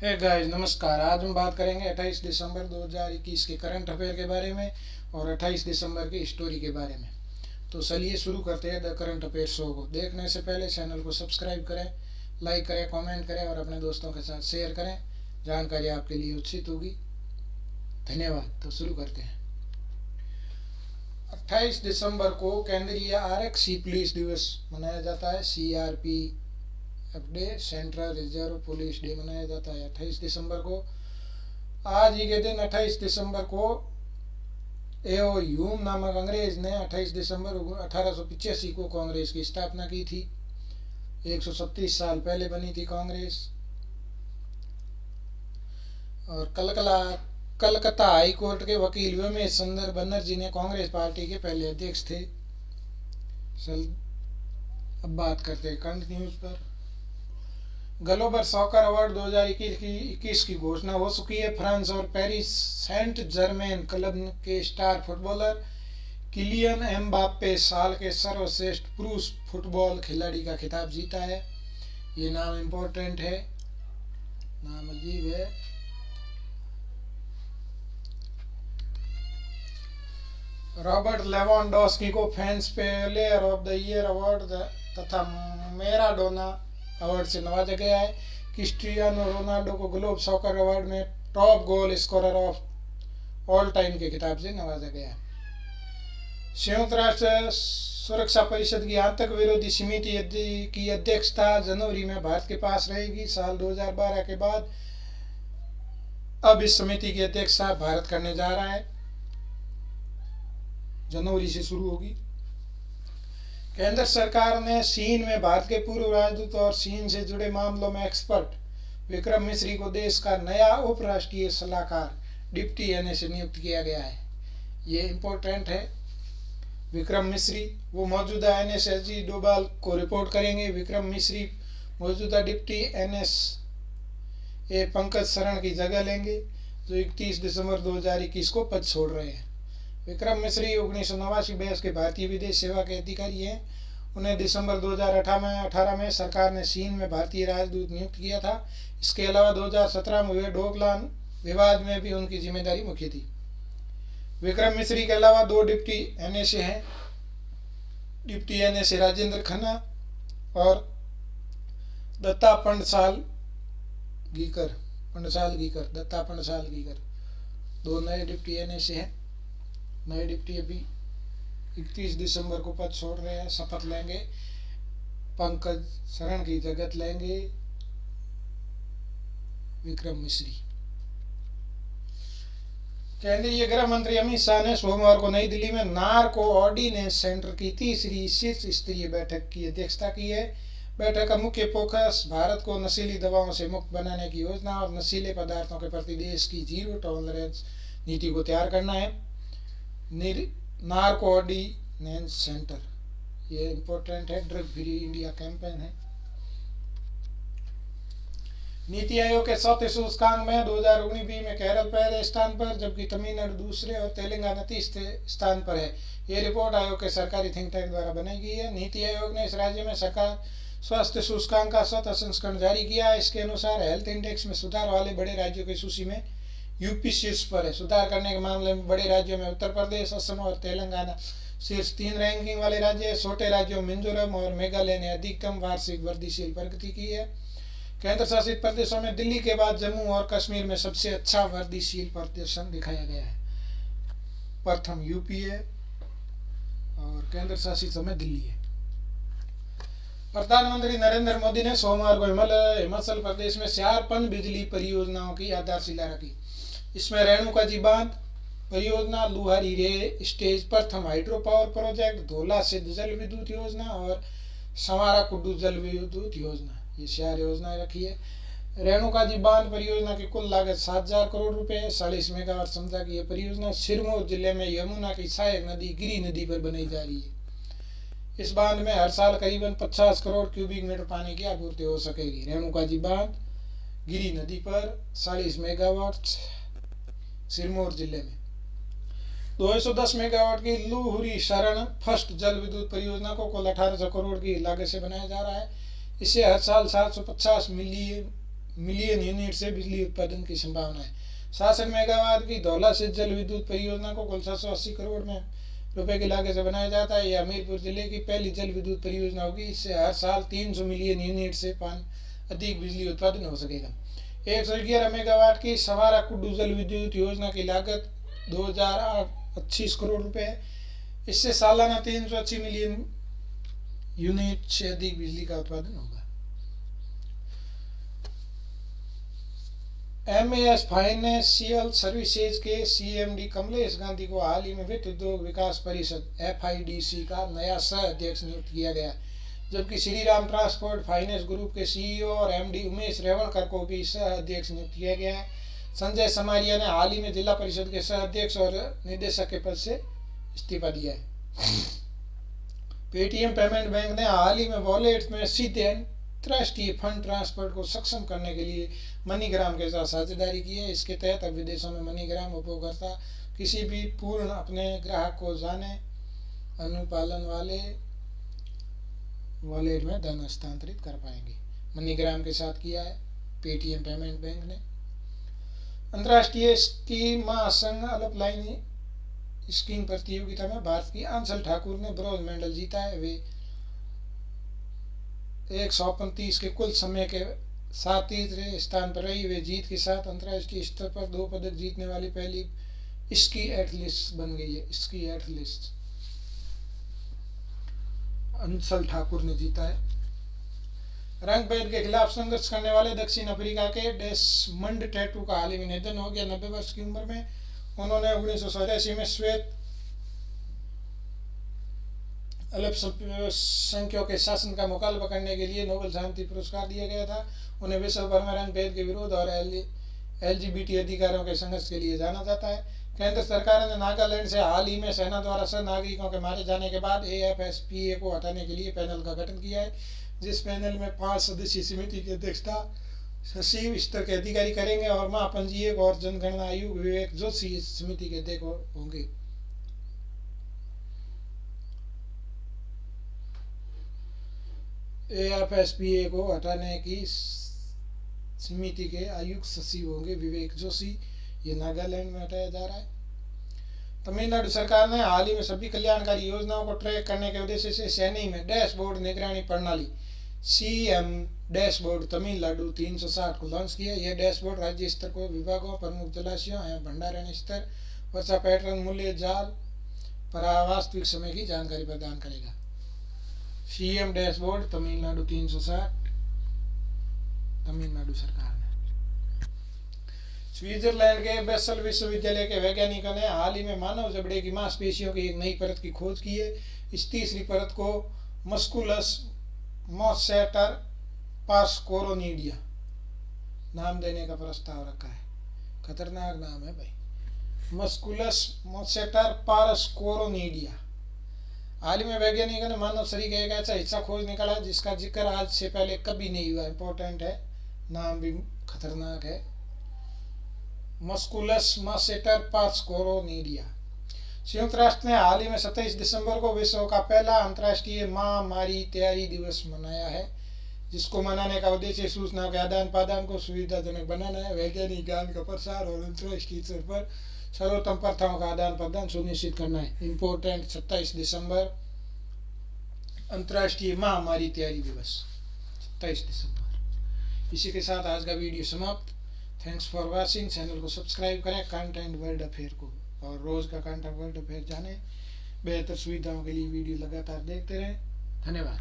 Hey guys, नमस्कार। आज हम बात करेंगे 28 दिसंबर 2021 के करंट अफेयर के बारे में और 28 दिसंबर की स्टोरी के बारे में। तो चलिए शुरू करते हैं द करंट अफेयर शो को। देखने से पहले चैनल को सब्सक्राइब करें, लाइक करें, कमेंट करें और अपने दोस्तों के साथ शेयर करें। जानकारी आपके लिए उचित होगी। धन्यवाद। तो शुरू करते हैं। 28 दिसंबर को केंद्रीय आरक्षी पुलिस दिवस मनाया जाता है। CRPF day, central reserve police day मनाया जाता है 28 दिसंबर को। आज ही के दिन 28 दिसंबर को एओ ह्यूम नामक अंग्रेज ने 28 दिसंबर 1885 को कांग्रेस की स्थापना की थी। 137 साल पहले बनी थी कांग्रेस। और कलकत्ता हाई कोर्ट के वकील व्योमेश चंद्र बनर्जी ने कांग्रेस पार्टी के पहले अध्यक्ष थे। अब बात करते हैं करंट न्यूज पर। ग्लोबल सॉकर अवार्ड 2021 की घोषणा हो चुकी है। फ्रांस और पेरिस सेंट जर्मेन क्लब के स्टार फुटबॉलर किलियन एम्बाप्पे साल के सर्वश्रेष्ठ पुरुष फुटबॉल खिलाड़ी का खिताब जीता है। ये नाम इम्पोर्टेंट है, नाम अजीब है। रॉबर्ट लेवांडोस्की को fans player of the year award तथा मैराडोना अवार्ड से नवाजा गया है। क्रिस्टियानो रोनाल्डो को ग्लोब सॉकर अवार्ड में top goal scorer of all time के खिताब से नवाजा गया है। संयुक्त राष्ट्र सुरक्षा परिषद की आतंक विरोधी समिति की अध्यक्षता जनवरी में भारत के पास रहेगी। साल 2012 के बाद अब इस समिति की अध्यक्षता भारत करने जा रहा है। जनवरी से शुरू होगी। केंद्र सरकार ने चीन में भारत के पूर्व राजदूत और चीन से जुड़े मामलों में एक्सपर्ट विक्रम मिश्री को देश का नया उप राष्ट्रीय सलाहकार डिप्टी NS से नियुक्त किया गया है। ये इम्पोर्टेंट है। विक्रम मिश्री वो मौजूदा NS अजीत डोभाल को रिपोर्ट करेंगे। विक्रम मिश्री मौजूदा डिप्टी NS पंकज शरण की जगह लेंगे, जो 31 दिसंबर 2021 को पद छोड़ रहे हैं। विक्रम मिश्री 1989 बैच के भारतीय विदेश सेवा के अधिकारी हैं। उन्हें दिसंबर 2018 में सरकार ने चीन में भारतीय राजदूत नियुक्त किया था। इसके अलावा 2017 में हुए डोकलाम विवाद में भी उनकी जिम्मेदारी मुख्य थी। विक्रम मिश्री के अलावा दो डिप्टी NS हैं। डिप्टी NS राजेंद्र खन्ना और दत्ता पंडसाल गीकर दो नए डिप्टी NS हैं। नए डिप्टी अभी 31 दिसंबर को पद छोड़ रहे हैं, शपथ लेंगे, पंकज शरण की जगह लेंगे विक्रम मिश्री। केंद्रीय गृह मंत्री अमित शाह ने सोमवार को नई दिल्ली में नार्को ऑर्डिनेंस सेंटर की तीसरी शीर्ष स्तरीय बैठक की अध्यक्षता की है। बैठक का मुख्य फोकस भारत को नशीली दवाओं से मुक्त बनाने की योजना और नशीले पदार्थों के प्रति देश की जीरो टॉलरेंस नीति को तैयार करना है। नार्को ऑर्डिनेंस सेंटर ये इम्पोर्टेंट है। ड्रग फ्री इंडिया कैंपेन है। नीति आयोग के 7वें सूचकांक में 2019 में केरल पहले स्थान पर, जबकि तमिलनाडु दूसरे और तेलंगाना तीसरे स्थान पर है। ये रिपोर्ट आयोग के सरकारी थिंक टैंक द्वारा बनाई गई है। नीति आयोग ने इस राज्य में सरकार स्वास्थ्य सूचकांक का 7वां संस्करण जारी किया है। इसके अनुसार हेल्थ इंडेक्स में सुधार वाले बड़े राज्यों की सूची में यूपी शीर्ष पर है। सुधार करने के मामले में बड़े राज्यों में उत्तर प्रदेश, असम और तेलंगाना शीर्ष 3 रैंकिंग वाले राज्य है। छोटे राज्यों मिजोरम और मेघालय ने अधिकतम वार्षिक वृद्धिशील प्रगति की है। केंद्र शासित प्रदेशों में दिल्ली के बाद जम्मू और कश्मीर में सबसे अच्छा वृद्धिशील प्रदर्शन दिखाया गया है। प्रथम यूपी है और केंद्र शासित में दिल्ली है। प्रधानमंत्री नरेंद्र मोदी ने सोमवार को हिमाचल प्रदेश में 4 पनबिजली परियोजनाओं की आधारशिला रखी। इसमें रेणुका जी बांध परियोजना, लुहारी रे स्टेज प्रथम हाइड्रो पावर प्रोजेक्ट, धोला सिद्ध जल विद्युत योजना और समारा कुड्डू जल विद्युत योजना, ये 4 योजनाएं रखी है। रेणुका जी बांध परियोजना की कुल लागत 7,000 करोड़ रुपए है। 40 मेगावाट क्षमता की यह परियोजना सिरमौर जिले में यमुना की सहायक नदी गिरी नदी पर बनाई जा रही है। इस बांध में हर साल करीबन 50 करोड़ क्यूबिक मीटर पानी की आपूर्ति हो सकेगी। रेणुका जी बांध गिरी नदी पर 40 मेगावाट सिरमौर जिले में। 210 मेगावाट की लुहुरी शरण फर्स्ट जल विद्युत परियोजना को कुल 1800 करोड़ की लागत से बनाया जा रहा है। इससे हर साल 750 मिलियन यूनिट से बिजली उत्पादन की संभावना है। 66 मेगावाट की धौला से जल विद्युत परियोजना को कुल 780 करोड़ में रुपए की लागत से बनाया जाता है। यह हमीरपुर जिले की पहली जल विद्युत परियोजना होगी। इससे हर साल 300 मिलियन यूनिट से अधिक बिजली उत्पादन हो सकेगा। 111 मेगावाट की सवारा कुड्डू जल विद्युत योजना की लागत 2025 करोड़ रुपए है। इससे सालाना 380 मिलियन यूनिट से अधिक बिजली का उत्पादन होगा। MAS फाइनेंशियल सर्विसेज के CMD कमलेश गांधी को हाल ही में वित्त उद्योग विकास परिषद FIDC का नया सह अध्यक्ष नियुक्त किया गया, जबकि श्रीराम ट्रांसपोर्ट फाइनेंस ग्रुप के CEO और MD उमेश रेवणकर को भी सह अध्यक्ष नियुक्त किया गया है। संजय समारिया ने हाल ही में जिला परिषद के सह अध्यक्ष और निदेशक के पद से इस्तीफा दिया है। पेटीएम पेमेंट बैंक ने हाल ही में वॉलेट में सीधे अंतर्राष्ट्रीय फंड ट्रांसफर को सक्षम करने के लिए मनीग्राम के साथ साझेदारी की है। इसके तहत अब विदेशों में मनीग्राम उपयोगकर्ता किसी भी पूर्ण अपने ग्राहक को जाने अनुपालन वाले वॉलेट में धन हस्तांतरित कर पाएंगे। मनीग्राम के साथ किया है पेटीएम पेमेंट बैंक ने। अंतर्राष्ट्रीय स्की महासंघ अल्पलाइन स्कीइंग प्रतियोगिता में भारत की आंचल ठाकुर ने ब्रॉन्ज मेडल जीता है। वे 135 के कुल समय के साथ तीसरे स्थान पर रही। वे जीत के साथ अंतर्राष्ट्रीय स्तर पर 2 पदक जीतने वाली पहली स्की एथलीट बन गई है। स्की एथलीट अंचल ठाकुर ने जीता है। रंगभेद के खिलाफ संघर्ष करने वाले दक्षिण अफ्रीका के डेसमंड टैटू का हाल ही में निधन हो गया। 90 वर्ष की उम्र में उन्होंने 1984 में श्वेत अल्पसंख्यकों के शासन का मुकाबला करने के लिए नोबेल शांति पुरस्कार दिया गया था। उन्हें विश्व भर में रंगभेद के विरोध और LGBT अधिकारों के संघर्ष के लिए जाना जाता है। केंद्र सरकार ने नागालैंड से हाल ही में सेना द्वारा 100 नागरिकों के मारे जाने के बाद AFSPA को हटाने के लिए पैनल का गठन किया है, जिस पैनल में 5 सदस्यीय समिति की अध्यक्षता सचिव स्तर के अधिकारी करेंगे और महापंजीयक और जनगणना आयोग विवेक जोशी इस समिति के अध्यक्ष होंगे। AFSPA को हटाने की समिति के आयुक्त सचिव होंगे विवेक जोशी। ये नागालैंड में हटाया जा रहा है। तमिलनाडु सरकार ने हाल ही में सभी कल्याणकारी योजनाओं को ट्रैक करने के उद्देश्य से चेन्नई में डैशबोर्ड निगरानी प्रणाली CM डैशबोर्ड तमिलनाडु 360 को लॉन्च किया। यह डैशबोर्ड राज्य स्तर को विभागों, प्रमुख जलाशयों एवं भंडारण स्तर, वर्षा पैटर्न, मूल्य जाल पर वास्तविक समय की जानकारी प्रदान करेगा। CM डैशबोर्ड तमिलनाडु 360 तमिलनाडु सरकार ने। स्विट्जरलैंड के बेसल विश्वविद्यालय के वैज्ञानिकों ने हाल ही में मानव जबड़े की मांसपेशियों की एक नई परत की खोज की है। इस तीसरी परत को मस्कुलस मोसेटर पार्सकोरोनिडिया नाम देने का प्रस्ताव रखा है। खतरनाक नाम है भाई, मस्कुलस मोसेटर पार्सकोरोनिडिया। हाल ही में वैज्ञानिकों ने मानव शरीर का एक ऐसा हिस्सा खोज निकाला जिसका जिक्र आज से पहले कभी नहीं हुआ। इंपॉर्टेंट है, नाम भी खतरनाक है, मस्कुलस मोसेटर पार्सकोरोनिडिया। संयुक्त राष्ट्र ने हाल ही में 27 दिसंबर को विश्व का पहला अंतर्राष्ट्रीय महामारी तैयारी दिवस मनाया है, जिसको मनाने का उद्देश्य सूचना के आदान प्रदान को सुविधाजनक बनाना है, वैज्ञानिक ज्ञान का प्रसार और अंतर्राष्ट्रीय स्तर पर सर्वोत्तम प्रथाओं का आदान प्रदान सुनिश्चित करना है। इम्पोर्टेंट 27 दिसंबर अंतर्राष्ट्रीय महामारी तैयारी दिवस 27 दिसंबर। इसी के साथ आज का वीडियो समाप्त। Thanks for watching. चैनल को सब्सक्राइब करें कंटेंट वर्ल्ड अफेयर को, और रोज का कंटेंट वर्ल्ड अफेयर जाने बेहतर सुविधाओं के लिए वीडियो लगातार देखते रहें। धन्यवाद।